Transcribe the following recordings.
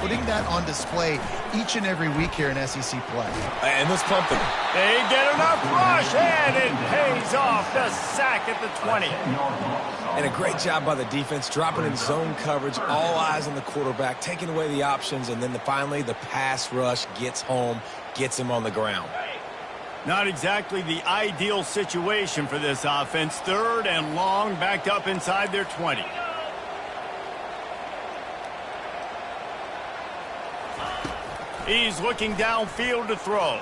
putting that on display each and every week here in SEC play. And this pumping. They get enough rush, and it pays off the sack at the 20. And a great job by the defense, dropping in zone coverage, all eyes on the quarterback, taking away the options, and then finally the pass rush gets home, gets him on the ground. Not exactly the ideal situation for this offense. 3rd and long, backed up inside their 20. He's looking downfield to throw.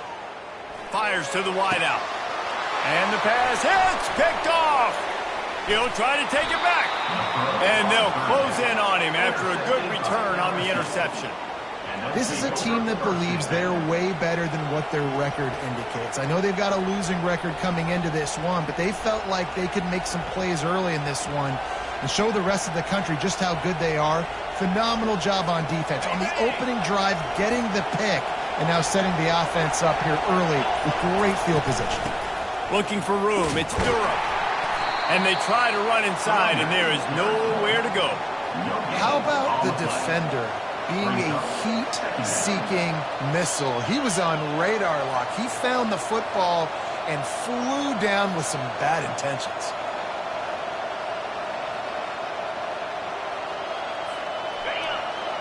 Fires to the wideout. And the pass hits, picked off. He'll try to take it back. And they'll close in on him after a good return on the interception. This is a team that believes they're way better than what their record indicates. I know they've got a losing record coming into this one, but they felt like they could make some plays early in this one and show the rest of the country just how good they are. Phenomenal job on defense. On the opening drive, getting the pick, and now setting the offense up here early with great field position. Looking for room. It's Durham. And they try to run inside, and there is nowhere to go. How about the defender being a heat-seeking missile? He was on radar lock. He found the football and flew down with some bad intentions.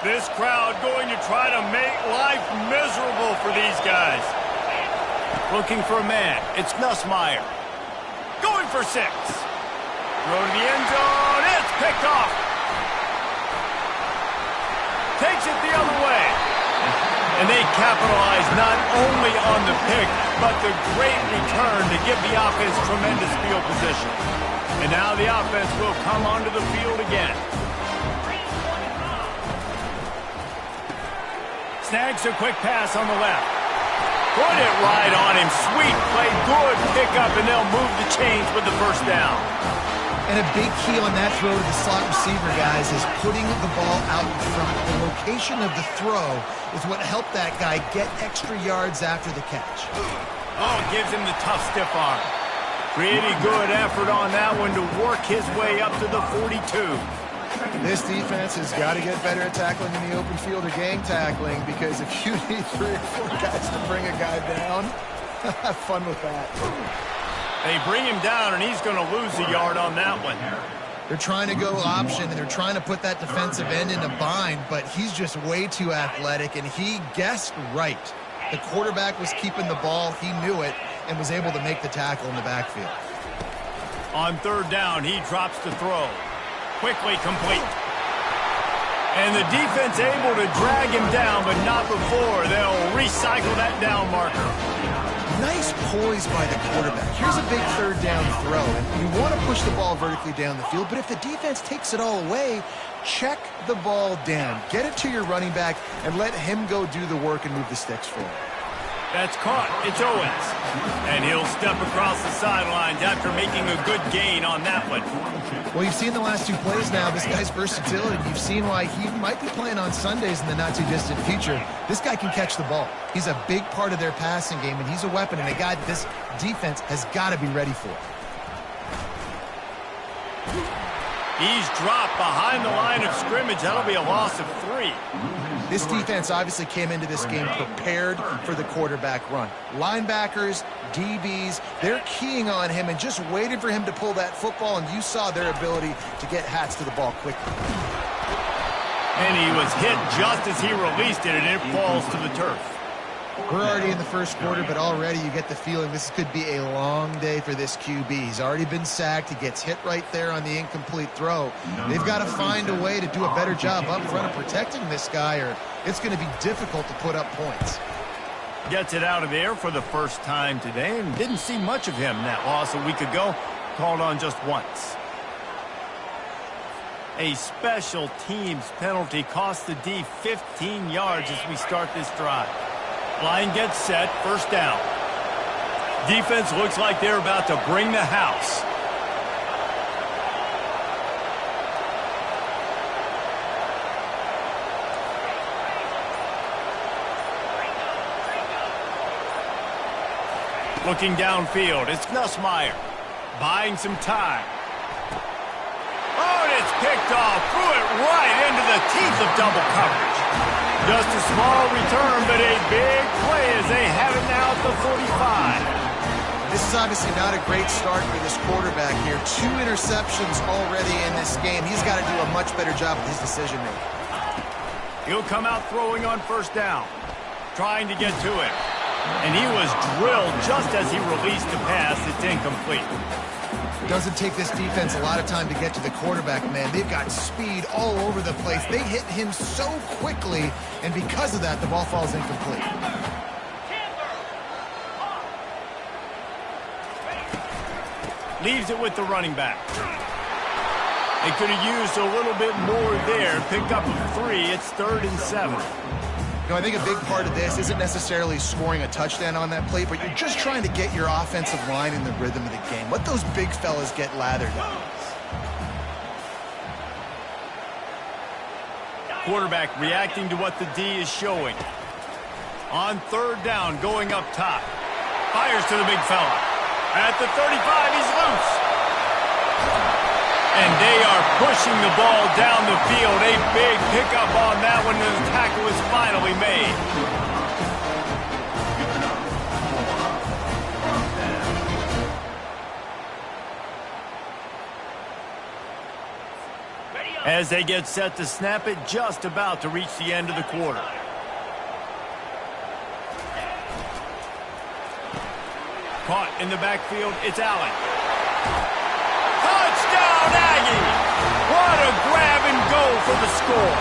This crowd going to try to make life miserable for these guys. Looking for a man. It's Nussmeier. Going for 6. Throw to the end zone. It's picked off. Takes it the other way. And they capitalize not only on the pick, but the great return to give the offense tremendous field position. And now the offense will come onto the field again. Snags a quick pass on the left. Put it right on him. Sweet play, good pickup, and they'll move the chains with the first down. And a big key on that throw to the slot receiver, guys, is putting the ball out in front. The location of the throw is what helped that guy get extra yards after the catch. Oh, gives him the tough stiff arm. Pretty good effort on that one to work his way up to the 42. This defense has got to get better at tackling in the open field or gang tackling, because if you need 3 or 4 guys to bring a guy down, have fun with that. They bring him down, and he's going to lose a yard on that one. They're trying to go option, and they're trying to put that defensive end in a bind, but he's just way too athletic, and he guessed right. The quarterback was keeping the ball. He knew it and was able to make the tackle in the backfield. On 3rd down, he drops to throw. Quickly complete. And the defense able to drag him down, but not before. They'll recycle that down marker. Nice poise by the quarterback. Here's a big 3rd down throw. And you want to push the ball vertically down the field, but if the defense takes it all away, check the ball down. Get it to your running back and let him go do the work and move the sticks forward. That's caught. It's Owens. And he'll step across the sidelines after making a good gain on that one. Well, you've seen the last 2 plays now, this guy's versatility. You've seen why he might be playing on Sundays in the not-too-distant future. This guy can catch the ball. He's a big part of their passing game, and he's a weapon and a guy that this defense has got to be ready for. He's dropped behind the line of scrimmage. That'll be a loss of 3. This defense obviously came into this game prepared for the quarterback run. Linebackers, DBs, they're keying on him and just waiting for him to pull that football, and you saw their ability to get hats to the ball quickly. And he was hit just as he released it, and it falls to the turf. We're already in the first quarter, but already you get the feeling this could be a long day for this QB. He's already been sacked. He gets hit right there on the incomplete throw. They've got to find a way to do a better job up front of protecting this guy, or it's going to be difficult to put up points. Gets it out of there for the first time today, and didn't see much of him. That loss a week ago, called on just once. A special teams penalty cost the D 15 yards as we start this drive. Line gets set, first down. Defense looks like they're about to bring the house. Looking downfield, it's Nussmeier. Buying some time. Oh, and it's picked off. Threw it right into the teeth of double coverage. Just a small return, but a big play as they have it now at the 45. This is obviously not a great start for this quarterback here. 2 interceptions already in this game. He's got to do a much better job with his decision-making. He'll come out throwing on first down, trying to get to it. And he was drilled just as he released the pass. It's incomplete. It doesn't take this defense a lot of time to get to the quarterback, man. They've got speed all over the place. They hit him so quickly, and because of that, the ball falls incomplete. Leaves it with the running back. They could have used a little bit more there. Pick up a 3. It's 3rd and 7. You know, I think a big part of this isn't necessarily scoring a touchdown on that play, but you're just trying to get your offensive line in the rhythm of the game. Let those big fellas get lathered up. Quarterback reacting to what the D is showing. On 3rd down, going up top. Fires to the big fella. At the 35, he's loose. And they are pushing the ball down the field. A big pickup on that one, and the tackle is finally made. As they get set to snap it, just about to reach the end of the quarter. Caught in the backfield, it's Allen. Touchdown, Aggie! What a grab and go for the score.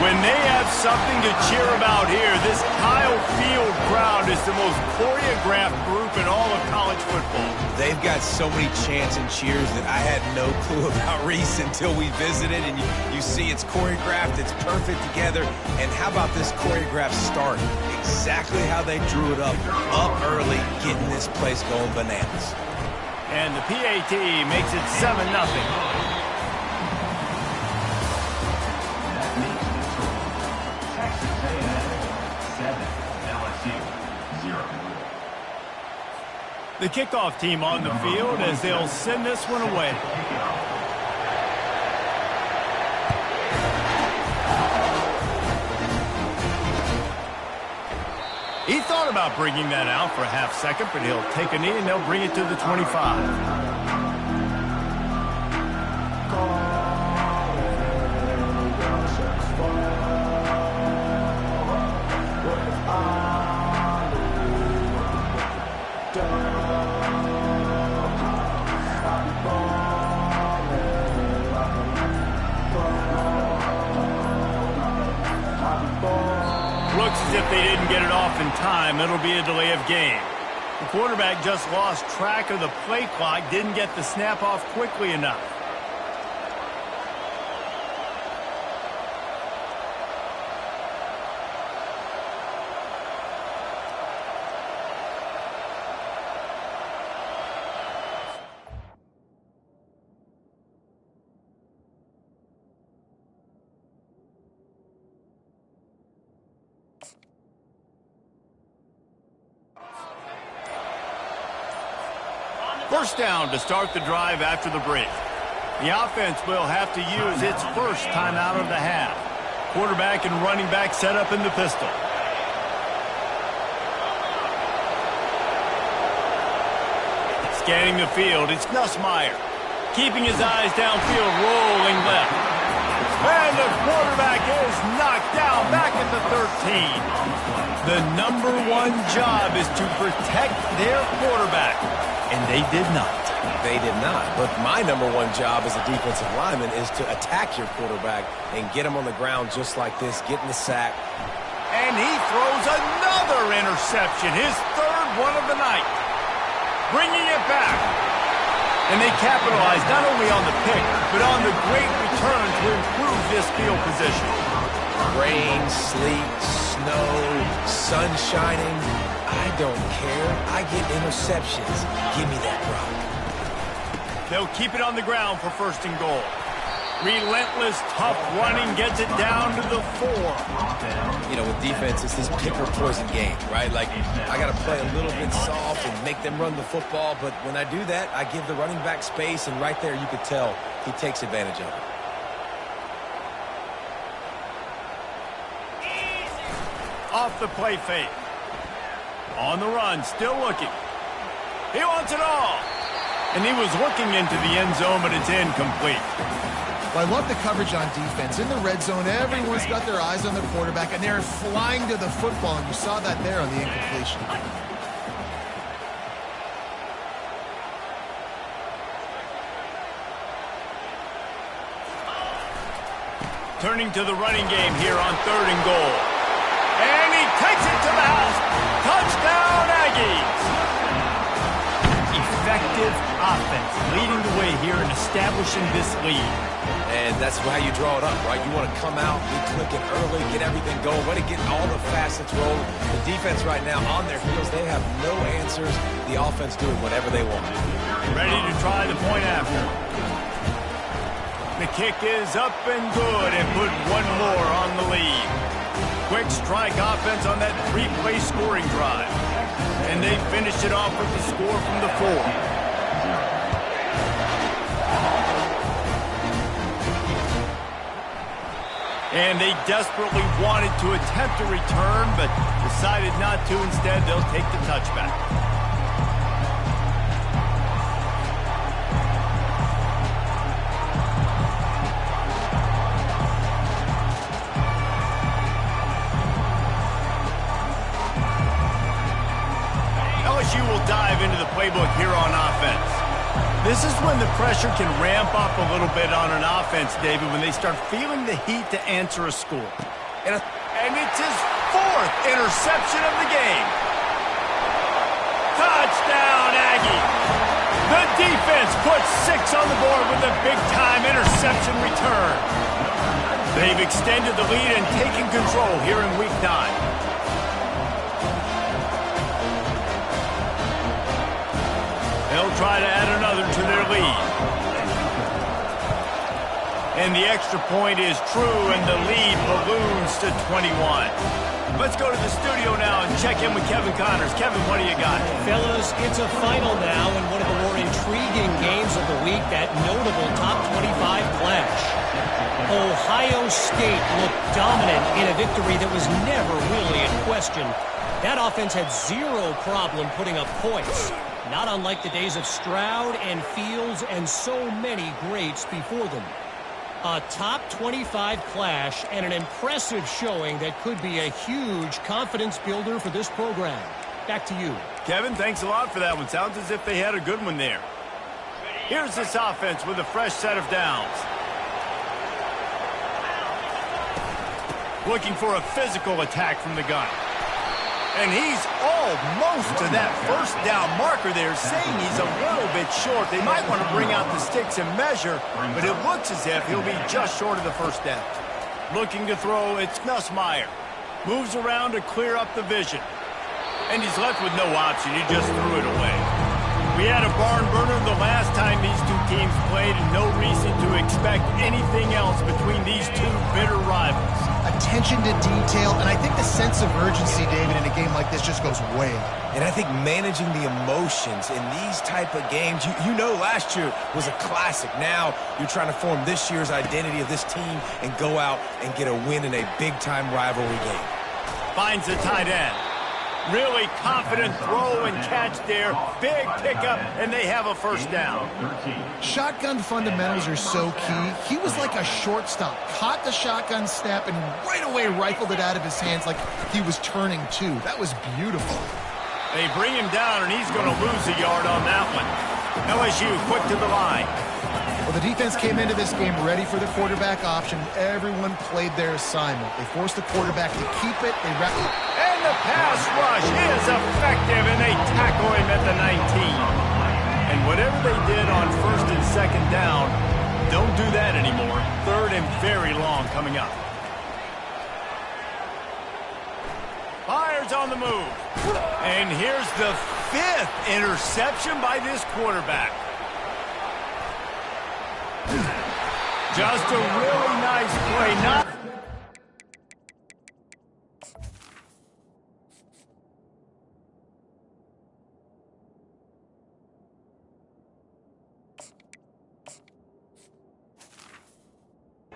When they have something to cheer about here, this Kyle Field crowd is the most choreographed group in all of college football. They've got so many chants and cheers that I had no clue about Reese until we visited, and you see it's choreographed, it's perfect together. And how about this choreographed start? Exactly how they drew it up early, getting this place going bananas. And the PAT makes it 7-0. The kickoff team on the field as they'll send this one away. He thought about bringing that out for a half second, but he'll take a knee and they'll bring it to the 25. Looks as if they didn't get it off in time. It'll be a delay of game. The quarterback just lost track of the play clock, didn't get the snap off quickly enough. First down to start the drive after the break. The offense will have to use its first timeout of the half. Quarterback and running back set up in the pistol. Scanning the field, it's Nussmeier. Keeping his eyes downfield, rolling left. And the quarterback is knocked down back at the 13. The number one job is to protect their quarterback. And they did not. They did not. But my number one job as a defensive lineman is to attack your quarterback and get him on the ground just like this, getting the sack. And he throws another interception, his third one of the night. Bringing it back. And they capitalize not only on the pick, but on the great return to improve this field position. Rain, sleet, snow, sun shining. I don't care. I get interceptions. Give me that rock. They'll keep it on the ground for first and goal. Relentless, tough running gets it down to the 4. You know, with defense, it's this pick or poison game, right? Like, I got to play a little bit soft and make them run the football, but when I do that, I give the running back space, and right there you could tell he takes advantage of it. Off the play fake. On the run, still looking. He wants it all. And he was looking into the end zone, but it's incomplete. Well, I love the coverage on defense. In the red zone, everyone's got their eyes on the quarterback, and they're flying to the football, and you saw that there on the incompletion. Turning to the running game here on 3rd and goal. And he takes it to the house. Touchdown, Aggies! Effective offense leading the way here and establishing this lead. And that's how you draw it up, right? You want to come out, be clicking early, get everything going, let it get all the facets rolling. The defense right now on their heels, they have no answers. The offense doing whatever they want. Ready to try the point after. The kick is up and good and put one more on the lead. Quick strike offense on that 3-play scoring drive. And they finish it off with the score from the 4. And they desperately wanted to attempt a return, but decided not to. Instead, they'll take the touchback. LSU will dive into the playbook here on offense. This is when the pressure can ramp up a little bit on an offense, David, when they start feeling the heat to answer a score. And it's his 4th interception of the game. Touchdown, Aggie. The defense puts 6 on the board with a big-time interception return. They've extended the lead and taken control here in Week 9. They'll try to add another to their lead. And the extra point is true, and the lead balloons to 21. Let's go to the studio now and check in with Kevin Connors. Kevin, what do you got? Fellas, it's a final now in one of the more intriguing games of the week, that notable top 25 clash. Ohio State looked dominant in a victory that was never really in question. That offense had zero problem putting up points. Not unlike the days of Stroud and Fields and so many greats before them. A top 25 clash and an impressive showing that could be a huge confidence builder for this program. Back to you. Kevin, thanks a lot for that one. Sounds as if they had a good one there. Here's this offense with a fresh set of downs. Looking for a physical attack from the gun. And he's almost to that first down marker there, saying he's a little bit short. They might want to bring out the sticks and measure, but it looks as if he'll be just short of the first down. Looking to throw, it's Nussmeier. Moves around to clear up the vision. And he's left with no option. He just threw it away. We had a barn burner the last time these two teams played, and no reason to expect anything else between these two bitter rivals. Attention to detail, and I think the sense of urgency, David, in a game like this just goes way up. And I think managing the emotions in these type of games, you know last year was a classic. Now you're trying to form this year's identity of this team and go out and get a win in a big-time rivalry game. Finds the tight end. Really confident throw and catch there. Big pickup, and they have a first down. Shotgun fundamentals are so key. He was like a shortstop. Caught the shotgun snap and right away rifled it out of his hands like he was turning two. That was beautiful. They bring him down, and he's going to lose a yard on that one. LSU quick to the line. Well, the defense came into this game ready for the quarterback option. Everyone played their assignment. They forced the quarterback to keep it. And the pass rush is effective, and they tackle him at the 19. And whatever they did on first and second down, don't do that anymore. Third and very long coming up. Fires on the move. And here's the 5th interception by this quarterback. Just a really nice play.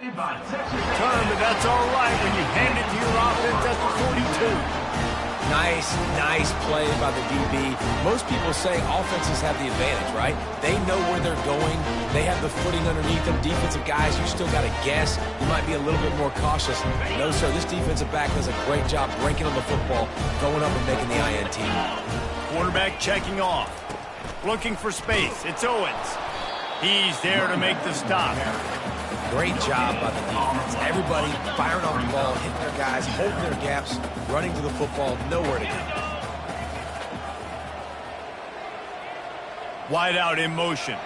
Turn, but that's all right when you hand it to your offense at the 42. Nice play by the DB. Most people say offenses have the advantage, right? They know where they're going. They have the footing underneath them. Defensive guys, you still got to guess. You might be a little bit more cautious. No, sir, this defensive back does a great job breaking on the football, going up and making the INT. Quarterback checking off. Looking for space. It's Owens. He's there to make the stop. Great job by the defense. Everybody firing off the ball, hitting their guys, holding their gaps, running to the football, nowhere to go. Wide out in motion.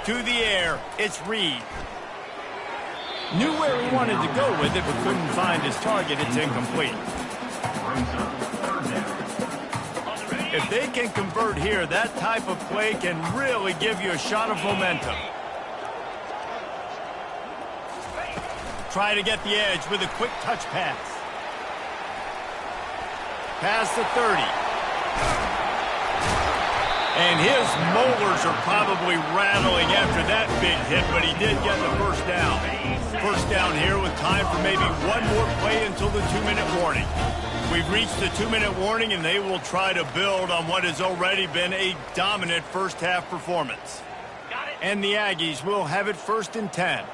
To the air, it's Reed. Knew where he wanted to go with it, but couldn't find his target. It's incomplete. If they can convert here, that type of play can really give you a shot of momentum. Try to get the edge with a quick touch pass. Past the 30. And his molars are probably rattling after that big hit, but he did get the first down. First down here with time for maybe one more play until the 2-minute warning. We've reached the 2-minute warning, and they will try to build on what has already been a dominant first-half performance. And the Aggies will have it 1st and 10.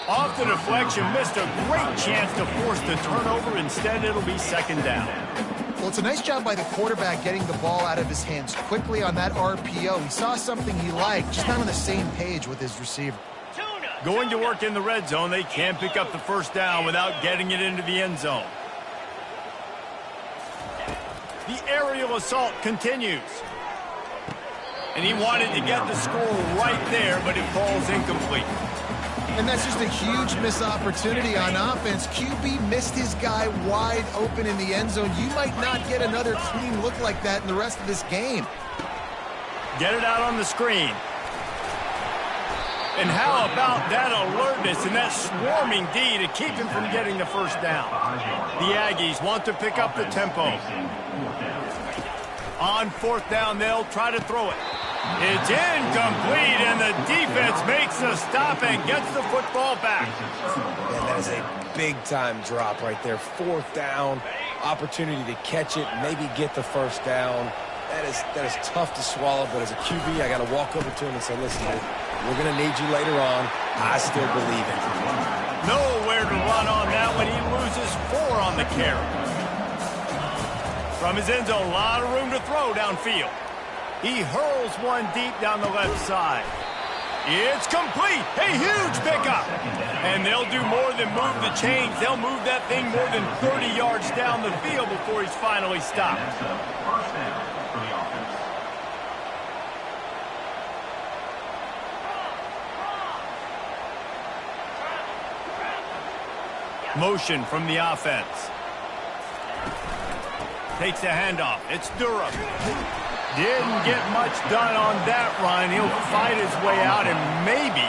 Off the deflection, missed a great chance to force the turnover. Instead, it'll be 2nd down. Well, it's a nice job by the quarterback getting the ball out of his hands quickly on that RPO. He saw something he liked, just not on the same page with his receiver. Going to work in the red zone. They can't pick up the first down without getting it into the end zone. The aerial assault continues. And he wanted to get the score right there, but it falls incomplete. And that's just a huge missed opportunity on offense. QB missed his guy wide open in the end zone. You might not get another clean look like that in the rest of this game. Get it out on the screen. And how about that alertness and that swarming D to keep him from getting the first down? The Aggies want to pick up the tempo. On 4th down, they'll try to throw it. It's incomplete, and the defense makes a stop and gets the football back. And that is a big-time drop right there. 4th down, opportunity to catch it, maybe get the first down. That is tough to swallow, but as a QB, I got to walk over to him and say, listen, we're going to need you later on. I still believe it. Nowhere to run on that one. He loses 4 on the carry. From his end zone, a lot of room to throw downfield. He hurls one deep down the left side. It's complete. A huge pickup. And they'll do more than move the chains. They'll move that thing more than 30 yards down the field before he's finally stopped. Motion from the offense. Takes the handoff. It's Durham. Didn't get much done on that run. He'll fight his way out and maybe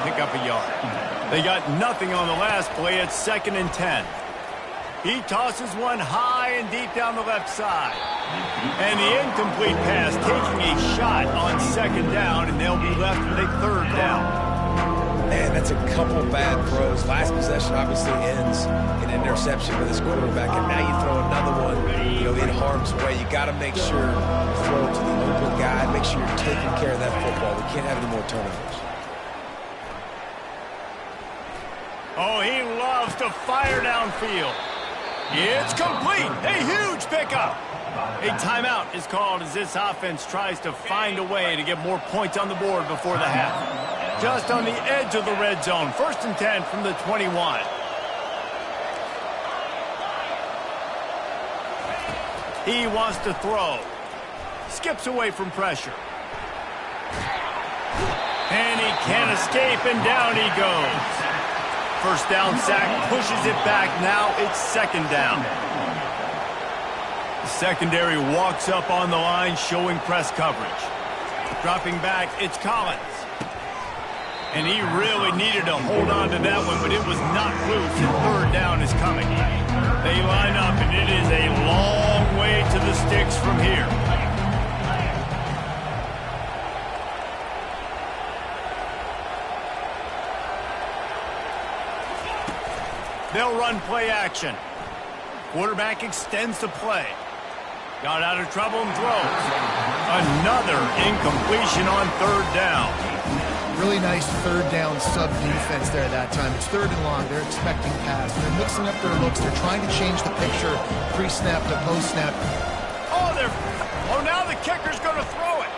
pick up a yard. They got nothing on the last play. It's 2nd and 10. He tosses one high and deep down the left side. And the incomplete pass taking a shot on 2nd down, and they'll be left with a 3rd down. Man, that's a couple bad throws. Last possession obviously ends in an interception with this quarterback, and now you throw another one, in harm's way. You got to make sure you throw it to the open guy. Make sure you're taking care of that football. We can't have any more turnovers. Oh, he loves to fire downfield. It's complete. A huge pickup. A timeout is called as this offense tries to find a way to get more points on the board before the half. Just on the edge of the red zone. 1st and 10 from the 21. He wants to throw. Skips away from pressure. And he can't escape, and down he goes. First down sack, pushes it back. Now it's 2nd down. The secondary walks up on the line, showing press coverage. Dropping back, it's Collins. And he really needed to hold on to that one, but it was not loose, and 3rd down is coming. They line up, and it is a long way to the sticks from here. They'll run play action. Quarterback extends the play. Got out of trouble and throws. Another incompletion on third down. Really nice third down sub defense there that time. It's third and long. They're expecting pass. They're mixing up their looks. They're trying to change the picture pre-snap to post-snap. Oh, now the kicker's going to throw it.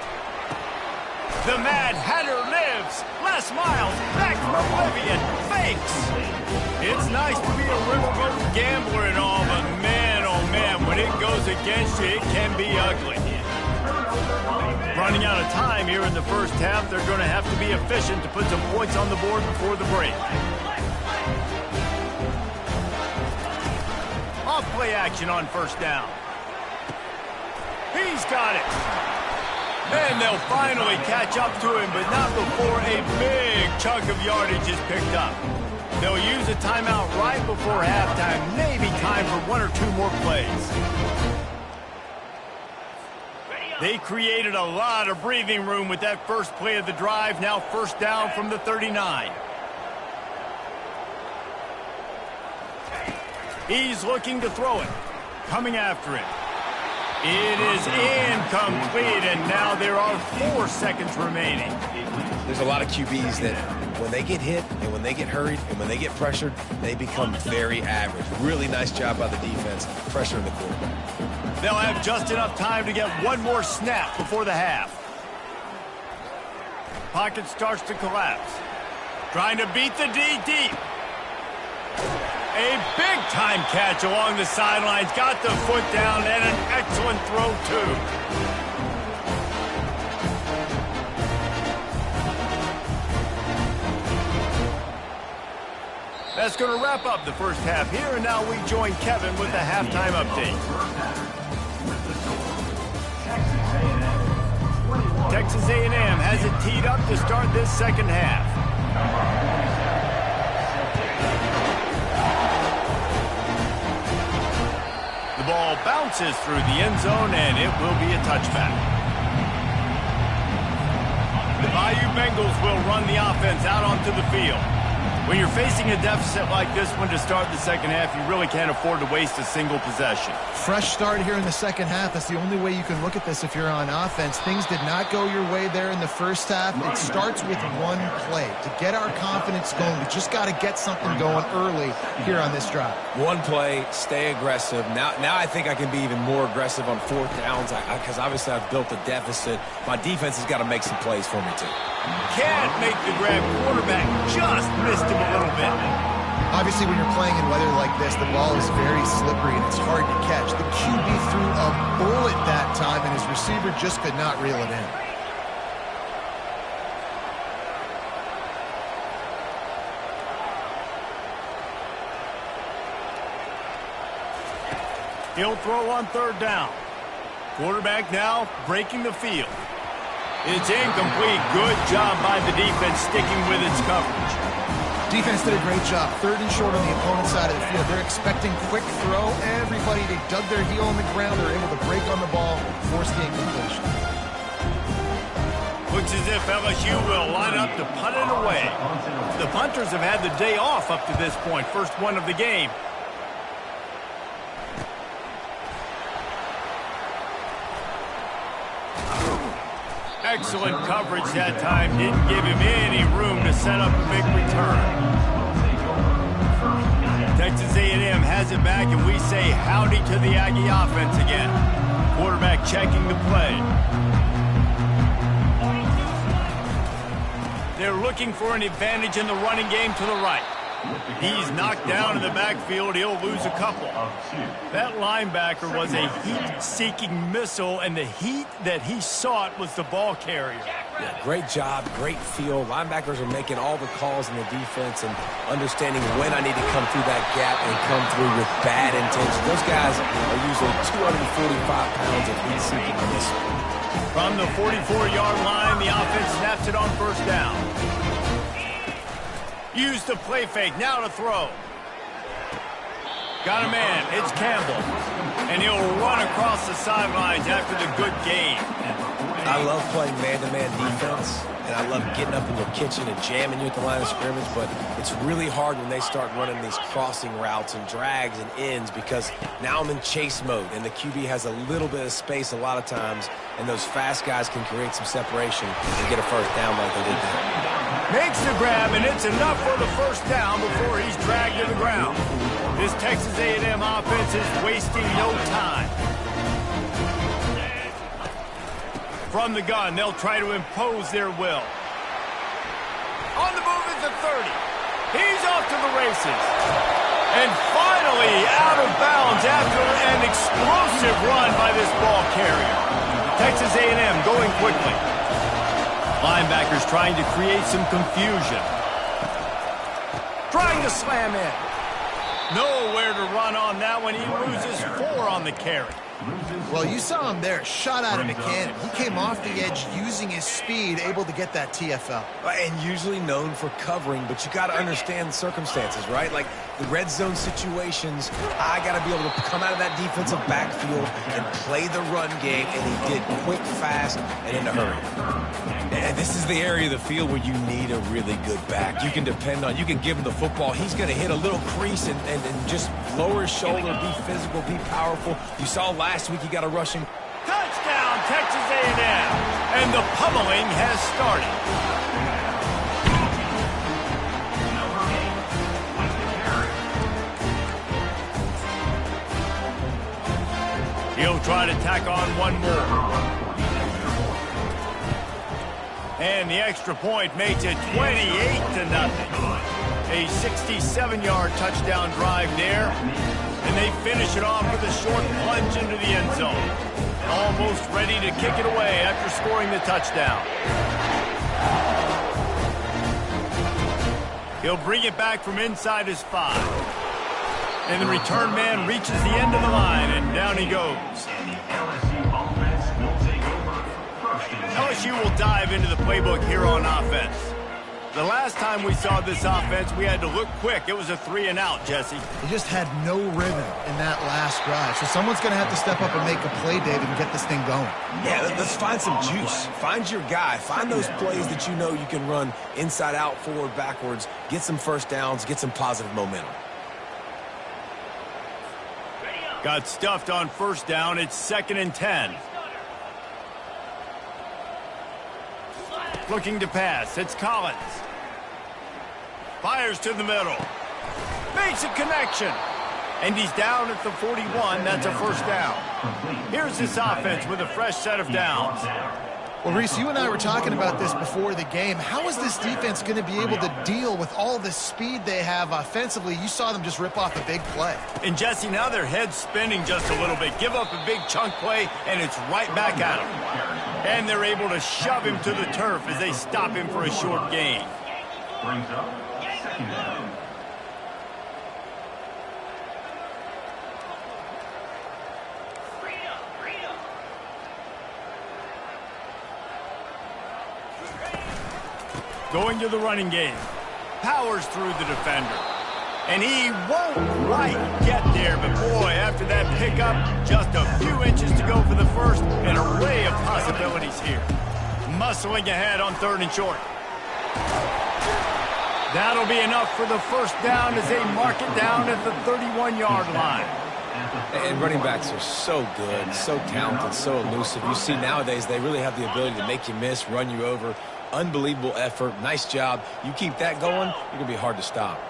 The Mad Hatter lives. Les Miles back from oblivion. Fakes. It's nice to be a riverboat gambler and all, but man, oh man, when it goes against you, it can be ugly. Running out of time here in the first half, they're going to have to be efficient to put some points on the board before the break. Off play action on first down. He's got it. And they'll finally catch up to him, but not before a big chunk of yardage is picked up. They'll use a timeout right before halftime, maybe time for one or two more plays. They created a lot of breathing room with that first play of the drive. Now first down from the 39. He's looking to throw it. Coming after it. It is incomplete, and now there are 4 seconds remaining. There's a lot of QBs that when they get hit and when they get hurried and when they get pressured, they become very average. Really nice job by the defense, pressuring the quarterback. They'll have just enough time to get one more snap before the half. Pocket starts to collapse. Trying to beat the D deep. A big-time catch along the sidelines. Got the foot down and an excellent throw, too. That's going to wrap up the first half here, and now we join Kevin with the halftime update. Texas A&M has it teed up to start this second half. The ball bounces through the end zone, and it will be a touchback. The Bayou Bengals will run the offense out onto the field. When you're facing a deficit like this one to start the second half, you really can't afford to waste a single possession. Fresh start here in the second half. That's the only way you can look at this if you're on offense. Things did not go your way there in the first half. It starts with one play. To get our confidence going, we just got to get something going early here on this drive. One play, stay aggressive. Now I think I can be even more aggressive on fourth downs because obviously I've built a deficit. My defense has got to make some plays for me, too. Can't make the grab. Quarterback just missed him a little bit. Obviously, when you're playing in weather like this, the ball is very slippery and it's hard to catch. The QB threw a bullet that time, and his receiver just could not reel it in. He'll throw on third down. Quarterback now breaking the field. It's incomplete. Good job by the defense sticking with its coverage. Defense did a great job. Third and short on the opponent's side of the field. They're expecting quick throw. Everybody, they dug their heel on the ground. They're able to break on the ball, force the incompletion. Looks as if LSU will line up to punt it away. The punters have had the day off up to this point. First one of the game. Excellent coverage that time. Didn't give him any room to set up a big return. Texas A&M has it back, and we say howdy to the Aggie offense again. Quarterback checking the play. They're looking for an advantage in the running game to the right. He's knocked down in the backfield. He'll lose a couple. That linebacker was a heat-seeking missile, and the heat that he sought was the ball carrier. Yeah, great job, great feel. Linebackers are making all the calls in the defense and understanding when I need to come through that gap and come through with bad intention. Those guys are usually 245 pounds of heat-seeking missile. From the 44-yard line, the offense snaps it on first down. Use the play fake, now to throw. Got a man, it's Campbell. And he'll run across the sidelines after the good gain. I love playing man-to-man defense, and I love getting up in your kitchen and jamming you at the line of scrimmage, but it's really hard when they start running these crossing routes and drags and ends because now I'm in chase mode, and the QB has a little bit of space a lot of times, and those fast guys can create some separation and get a first down like they did there. Makes the grab, and it's enough for the first down before he's dragged to the ground. This Texas A&M offense is wasting no time. From the gun, they'll try to impose their will. On the move is the 30. He's off to the races. And finally out of bounds after an explosive run by this ball carrier. Texas A&M going quickly. Linebackers trying to create some confusion. Trying to slam in. Nowhere to run on that one. He loses 4 on the carry. Well, you saw him there, shot out of a cannon. He came off the edge using his speed, able to get that TFL. And usually known for covering, but you got to understand the circumstances, right? Like the red zone situations, I got to be able to come out of that defensive backfield and play the run game, and he did quick, fast, and in a hurry. And this is the area of the field where you need a really good back. You can depend on, you can give him the football. He's going to hit a little crease and just lower his shoulder, be physical, be powerful. You saw last week he got a rushing. Touchdown, Texas A&M. And the pummeling has started. He'll try to tack on one more. And the extra point makes it 28-0. A 67-yard touchdown drive there. And they finish it off with a short plunge into the end zone. Almost ready to kick it away after scoring the touchdown. He'll bring it back from inside his 5. And the return man reaches the end of the line, and down he goes. LSU will dive into the playbook here on offense. The last time we saw this offense, we had to look quick. It was a 3-and-out, Jesse. They just had no rhythm in that last drive. So someone's going to have to step up and make a play, David, and get this thing going. Yeah, let's find some juice. Find your guy. Find those plays that you know you can run inside out, forward, backwards. Get some first downs. Get some positive momentum. Got stuffed on first down. It's 2nd and 10. Looking to pass. It's Collins. Fires to the middle. Makes a connection. And he's down at the 41. That's a first down. Here's this offense with a fresh set of downs. Well, Reese, you and I were talking about this before the game. How is this defense going to be able to deal with all the speed they have offensively? You saw them just rip off a big play. And, Jesse, now their head's spinning just a little bit. Give up a big chunk play, and it's right back at them. And they're able to shove him to the turf as they stop him for a short gain. Brings up 2nd down. Going to the running game. Powers through the defender. And he won't quite get there, but boy, after that pickup, just a few inches to go for the first. An array of possibilities here. Muscling ahead on 3rd and short. That'll be enough for the first down as they mark it down at the 31-yard line. And running backs are so good, so talented, so elusive. You see nowadays they really have the ability to make you miss, run you over. Unbelievable effort. Nice job. You keep that going, you're going to be hard to stop.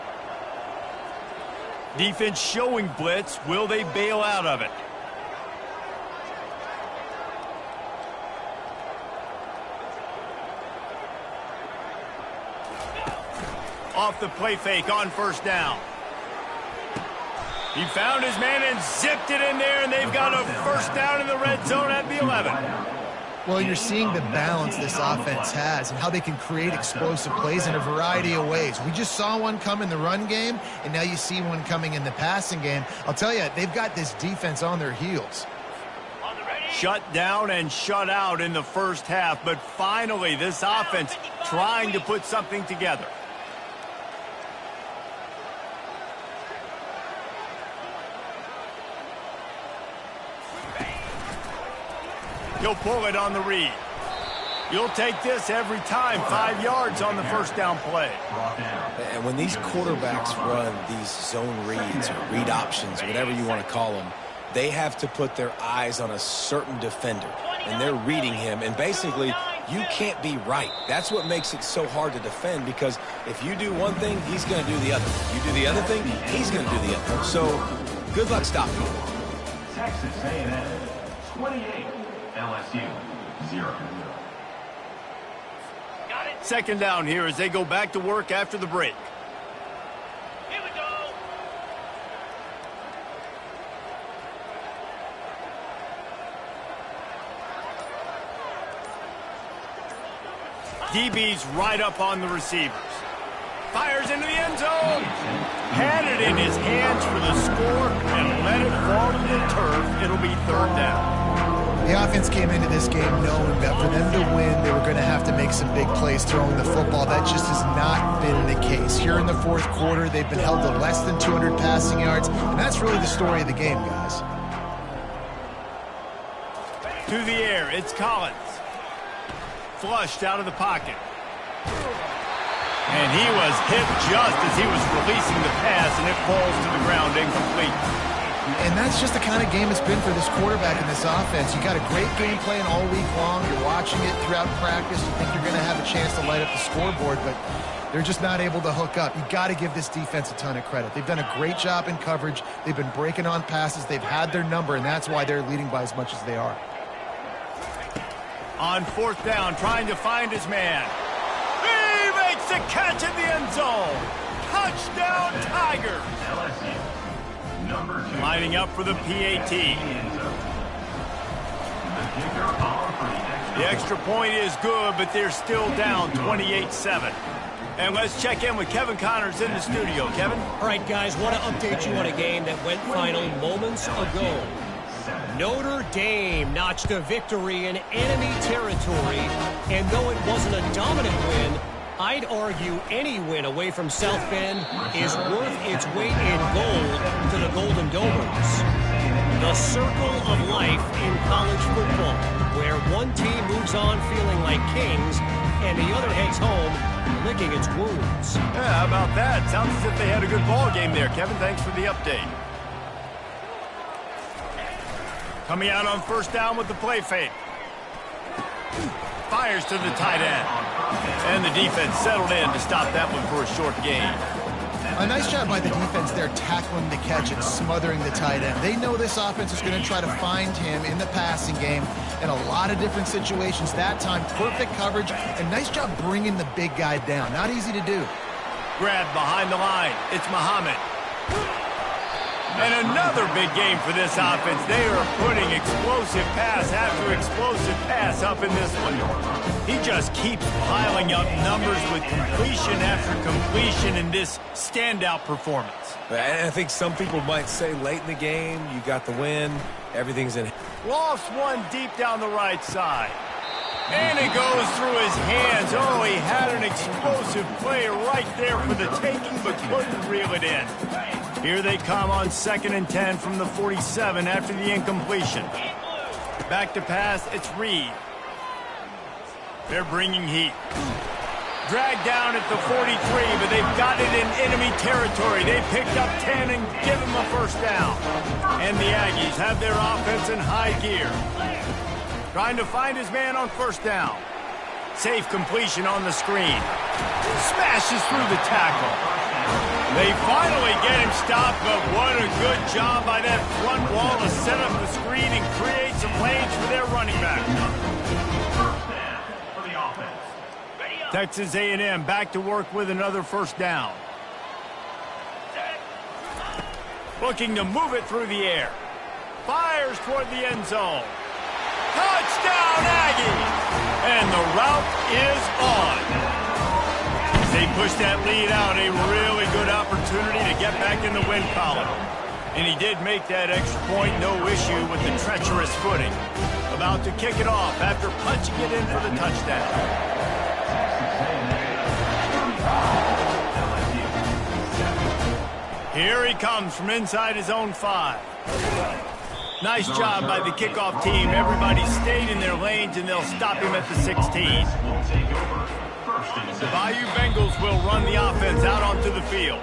Defense showing blitz. Will they bail out of it? Off the play fake on first down. He found his man and zipped it in there, and they've got a first down in the red zone at the 11. Well, you're seeing the balance this offense has and how they can create explosive plays in a variety of ways. We just saw one come in the run game, and now you see one coming in the passing game. I'll tell you, they've got this defense on their heels. Shut down and shut out in the first half, but finally this offense trying to put something together. He'll pull it on the read. You'll take this every time. 5 yards on the first down play. And when these quarterbacks run these zone reads or read options, whatever you want to call them, they have to put their eyes on a certain defender, and they're reading him. And basically, you can't be right. That's what makes it so hard to defend, because if you do one thing, he's going to do the other. You do the other thing, he's going to do the other. So good luck stopping him. Texas A&M 28, LSU 0. Second down here as they go back to work after the break. Here we go. DB's right up on the receivers. Fires into the end zone. Had it in his hands for the score and let it fall to the turf. It'll be third down. The offense came into this game knowing that for them to win, they were going to have to make some big plays throwing the football. That just has not been the case. Here in the fourth quarter, they've been held to less than 200 passing yards, and that's really the story of the game, guys. To the air, it's Collins. Flushed out of the pocket. And he was hit just as he was releasing the pass, and it falls to the ground incomplete. And that's just the kind of game it's been for this quarterback in this offense. You got a great game plan all week long. You're watching it throughout practice. You think you're going to have a chance to light up the scoreboard, but they're just not able to hook up. You got to give this defense a ton of credit. They've done a great job in coverage. They've been breaking on passes. They've had their number, and that's why they're leading by as much as they are. On fourth down, trying to find his man. He makes the catch in the end zone. Touchdown, Tigers. Lining up for the PAT. The extra point is good, but they're still down 28-7. And let's check in with Kevin Connors in the studio. Kevin? All right, guys, want to update you on a game that went final moments ago. Notre Dame notched a victory in enemy territory, and though it wasn't a dominant win, I'd argue any win away from South Bend is worth its weight in gold to the Golden Domers. The circle of life in college football, where one team moves on feeling like kings and the other heads home licking its wounds. Yeah, how about that? Sounds as if they had a good ball game there. Kevin, thanks for the update. Coming out on first down with the play fake. Fires to the tight end. And the defense settled in to stop that one for a short gain. A nice job by the defense there, tackling the catch and smothering the tight end. They know this offense is going to try to find him in the passing game in a lot of different situations. That time, perfect coverage, and nice job bringing the big guy down. Not easy to do. Grabbed behind the line. It's Muhammad. And another big game for this offense. They are putting explosive pass after explosive pass up in this one. He just keeps piling up numbers with completion after completion in this standout performance. And I think some people might say late in the game, you got the win, everything's in. Lost one deep down the right side. And it goes through his hands. Oh, he had an explosive play right there for the taking, but couldn't reel it in. Here they come on 2nd and 10 from the 47 after the incompletion. Back to pass, it's Reed. They're bringing heat. Dragged down at the 43, but they've got it in enemy territory. They picked up 10 and give him a first down. And the Aggies have their offense in high gear. Trying to find his man on first down. Safe completion on the screen. Smashes through the tackle. They finally get him stopped, but what a good job by that front wall to set up the screen and create some lanes for their running back. Texas A&M back to work with another first down. Looking to move it through the air. Fires toward the end zone. Touchdown, Aggies! And the route is on. As they push that lead out, a really good opportunity to get back in the win column. And he did make that extra point, no issue with the treacherous footing. About to kick it off after punching it in for the touchdown. Here he comes from inside his own 5. Nice job by the kickoff team. Everybody stayed in their lanes, and they'll stop him at the 16. The Bayou Bengals will run the offense out onto the field.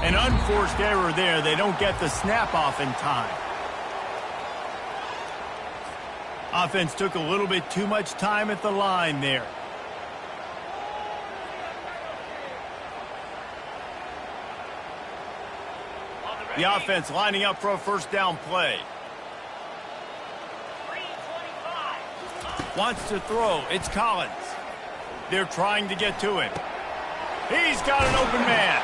An unforced error there. They don't get the snap off in time. Offense took a little bit too much time at the line there. The offense lining up for a first down play. Wants to throw. It's Collins. They're trying to get to him. He's got an open man.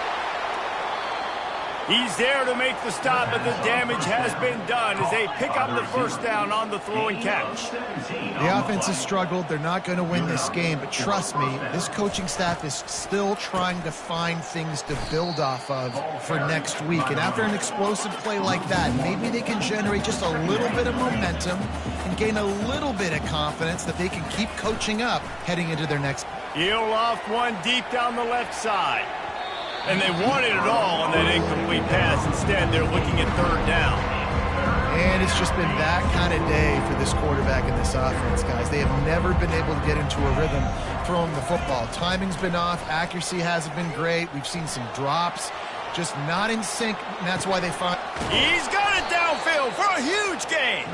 He's there to make the stop, but the damage has been done as they pick up the first down on the throw and catch. The offense has struggled. They're not going to win this game, but trust me, this coaching staff is still trying to find things to build off of for next week. And after an explosive play like that, maybe they can generate just a little bit of momentum and gain a little bit of confidence that they can keep coaching up heading into their next. He'll loft one deep down the left side. And they wanted it all on that incomplete pass. Instead, they're looking at third down. And it's just been that kind of day for this quarterback and this offense, guys. They have never been able to get into a rhythm throwing the football. Timing's been off. Accuracy hasn't been great. We've seen some drops. Just not in sync, and that's why they find... He's got it downfield for a huge gain.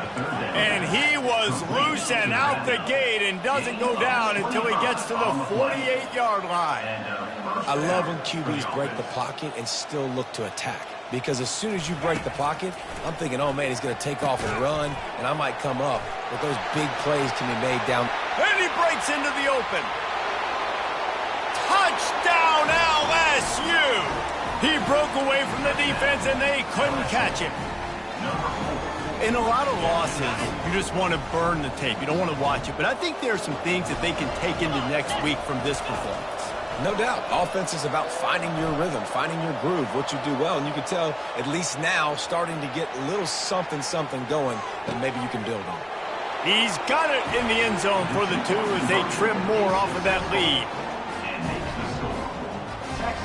And he was loose and out the gate and doesn't go down until he gets to the 48-yard line. I love when QBs break the pocket and still look to attack. Because as soon as you break the pocket, I'm thinking, oh, man, he's going to take off and run, and I might come up. But those big plays can be made down. And he breaks into the open. Touchdown, LSU! He broke away from the defense, and they couldn't catch him. In a lot of losses, you just want to burn the tape. You don't want to watch it. But I think there are some things that they can take into next week from this performance. No doubt. Offense is about finding your rhythm, finding your groove, what you do well. And you can tell, at least now, starting to get a little something going that maybe you can build on. He's got it in the end zone for the two as they trim more off of that lead.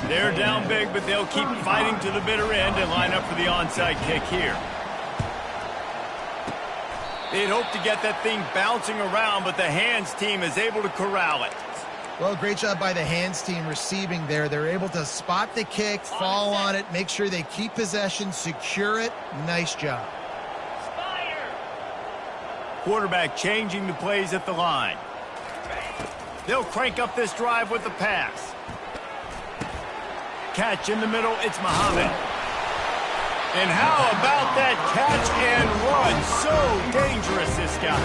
They're down big, but they'll keep fighting to the bitter end and line up for the onside kick here. They'd hope to get that thing bouncing around, but the hands team is able to corral it. Well, great job by the hands team receiving there. They're able to spot the kick, fall on it, make sure they keep possession, secure it. Nice job. Quarterback changing the plays at the line. They'll crank up this drive with the pass. Catch in the middle, it's Muhammad. And how about that catch and run? So dangerous, this guy.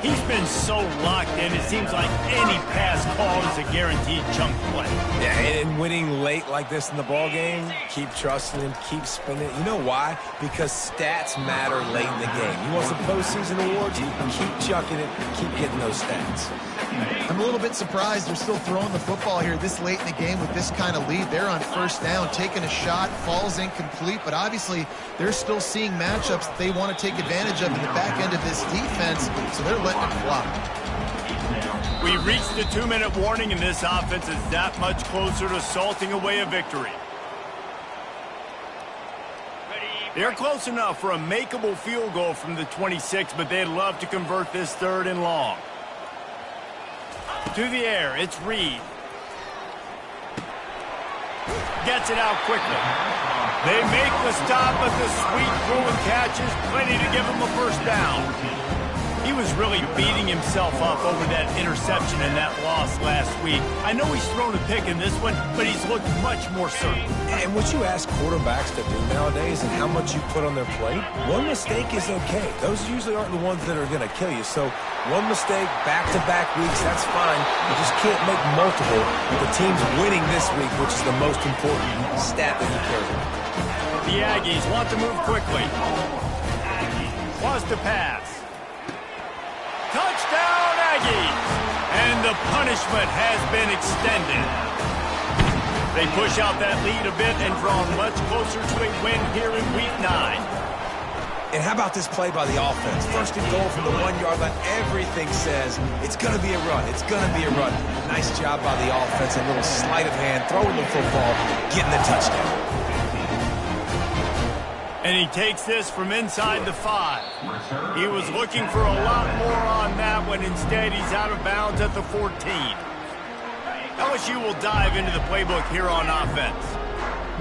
He's been so locked in, it seems like any pass called is a guaranteed chunk play. Yeah, and winning late like this in the ball game, keep trusting him, keep spinning it. You know why? Because stats matter late in the game. You want some postseason awards? Keep chucking it, keep getting those stats. I'm a little bit surprised they're still throwing the football here this late in the game with this kind of lead. They're on first down, taking a shot, falls incomplete, but obviously they're still seeing matchups that they want to take advantage of in the back end of this defense, so they're letting it fly. We reached the 2-minute warning, and this offense is that much closer to salting away a victory. They're close enough for a makeable field goal from the 26, but they'd love to convert this third and long. To the air, it's Reed. Gets it out quickly. They make the stop, but the sweet throw and catch is plenty to give them a first down. He was really beating himself up over that interception and that loss last week. I know he's thrown a pick in this one, but he's looked much more certain. And what you ask quarterbacks to do nowadays and how much you put on their plate, one mistake is okay. Those usually aren't the ones that are going to kill you. So one mistake, back-to-back weeks, that's fine. You just can't make multiple. The team's winning this week, which is the most important stat that he cares about. The Aggies want to move quickly. Wants to pass. Touchdown, Aggies! And the punishment has been extended. They push out that lead a bit and draw much closer to a win here in Week 9. And how about this play by the offense? First and goal from the 1-yard line. Everything says it's going to be a run. It's going to be a run. Nice job by the offense. A little sleight of hand, throwing the football, getting the touchdown. And he takes this from inside the 5. He was looking for a lot more on that one. Instead, he's out of bounds at the 14. LSU will dive into the playbook here on offense.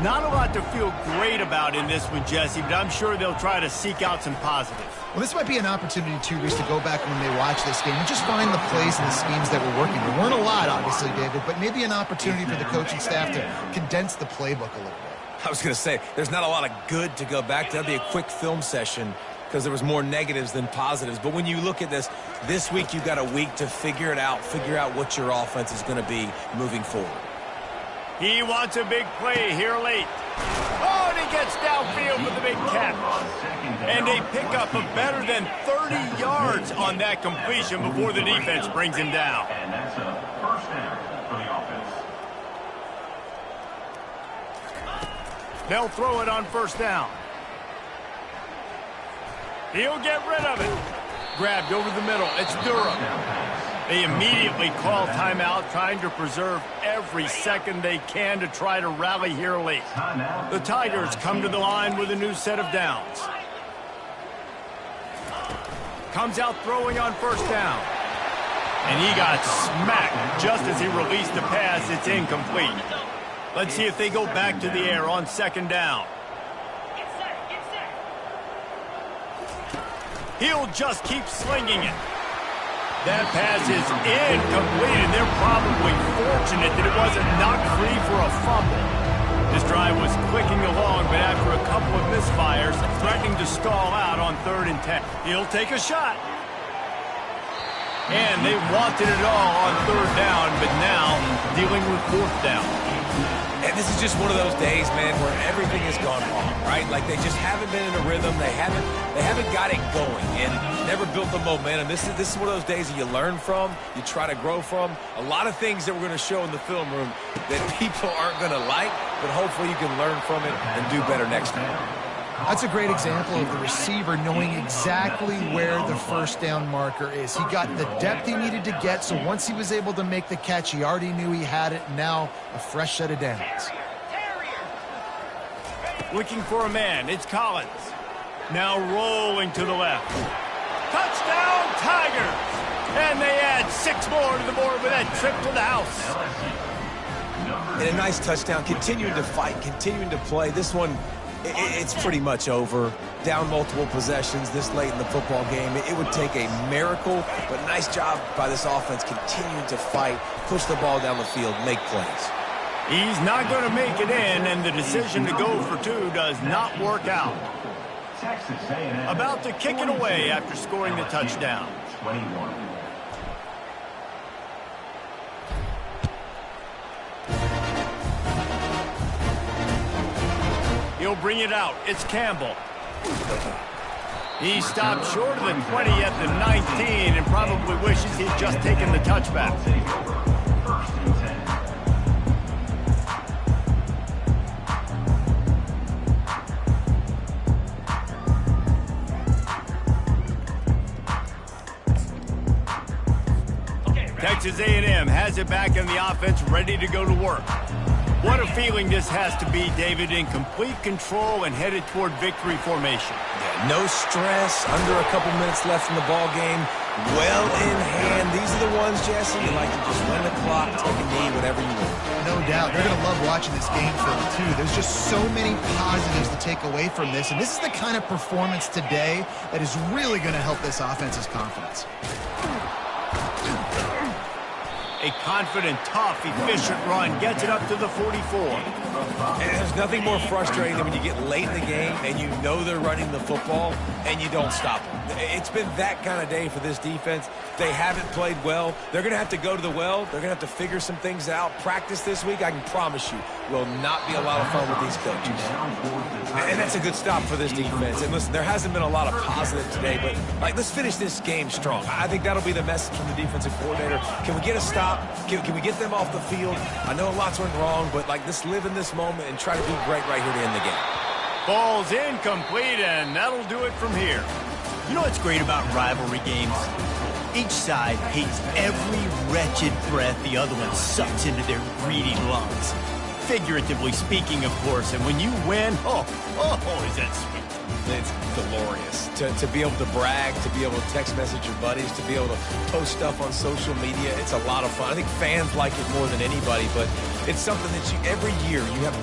Not a lot to feel great about in this one, Jesse, but I'm sure they'll try to seek out some positives. Well, this might be an opportunity, too, Reese, to go back when they watch this game and just find the plays and the schemes that were working. There weren't a lot, obviously, David, but maybe an opportunity for the coaching staff to condense the playbook a little bit. I was going to say, there's not a lot of good to go back to. That'd be a quick film session because there was more negatives than positives. But when you look at this week you got a week to figure it out, figure out what your offense is going to be moving forward. He wants a big play here late. Oh, and he gets downfield with the big catch. And they pick up a better than 30 yards on that completion before the defense brings him down. And that's a first down for the offense. They'll throw it on first down. He'll get rid of it. Grabbed over the middle. It's Durham. They immediately call timeout, trying to preserve every second they can to try to rally here late. The Tigers come to the line with a new set of downs. Comes out throwing on first down. And he got smacked just as he released the pass. It's incomplete. Let's see if they go back to the air on second down. He'll just keep slinging it. That pass is incomplete, and they're probably fortunate that it wasn't knocked free for a fumble. This drive was clicking along, but after a couple of misfires, threatening to stall out on 3rd and 10. He'll take a shot. And they wanted it all on 3rd down, but now dealing with 4th down. And this is just one of those days, man, where everything has gone wrong, right? Like they just haven't been in a rhythm. They haven't got it going and never built the momentum. This is one of those days that you learn from, you try to grow from. A lot of things that we're going to show in the film room that people aren't going to like, but hopefully you can learn from it and do better next time. That's a great example of the receiver knowing exactly where the first down marker is. He got the depth he needed to get, so once he was able to make the catch, he already knew he had it. Now a fresh set of downs. Looking for a man, it's Collins. Now rolling to the left. Touchdown, Tigers! And they add 6 more to the board with that trip to the house. And a nice touchdown, continuing to fight, continuing to play. This one, it's pretty much over. Down multiple possessions this late in the football game. It would take a miracle, but nice job by this offense continuing to fight, push the ball down the field, make plays. He's not going to make it in, and the decision to go for 2 does not work out. About to kick it away after scoring the touchdown. 21. He'll bring it out. It's Campbell. He stopped short of the 20 at the 19 and probably wishes he'd just taken the touchback. First and 10. Texas A&M has it back in the offense, ready to go to work. What a feeling this has to be, David, in complete control and headed toward victory formation. Yeah, no stress, under a couple minutes left in the ball game, well in hand. These are the ones, Jesse, you like to just run the clock, take a knee, whatever you want. No doubt. They're going to love watching this game film, too. There's just so many positives to take away from this, and this is the kind of performance today that is really going to help this offense's confidence. A confident, tough, efficient run gets it up to the 44. And there's nothing more frustrating than when you get late in the game and you know they're running the football and you don't stop them. It's been that kind of day for this defense. They haven't played well. They're going to have to go to the well. They're going to have to figure some things out. Practice this week, I can promise you, will not be a lot of fun with these coaches. And that's a good stop for this defense. And listen, there hasn't been a lot of positive today, but let's finish this game strong. I think that'll be the message from the defensive coordinator. Can we get a stop? Can we get them off the field? I know lots went wrong, but let's live in this moment and try to be great right here to end the game. Ball's incomplete, and that'll do it from here. You know what's great about rivalry games? Each side hates every wretched breath the other one sucks into their greedy lungs. Figuratively speaking, of course, and when you win, oh, is that sweet. It's glorious to be able to brag, to be able to text message your buddies, to be able to post stuff on social media. It's a lot of fun. I think fans like it more than anybody, but it's something that every year you have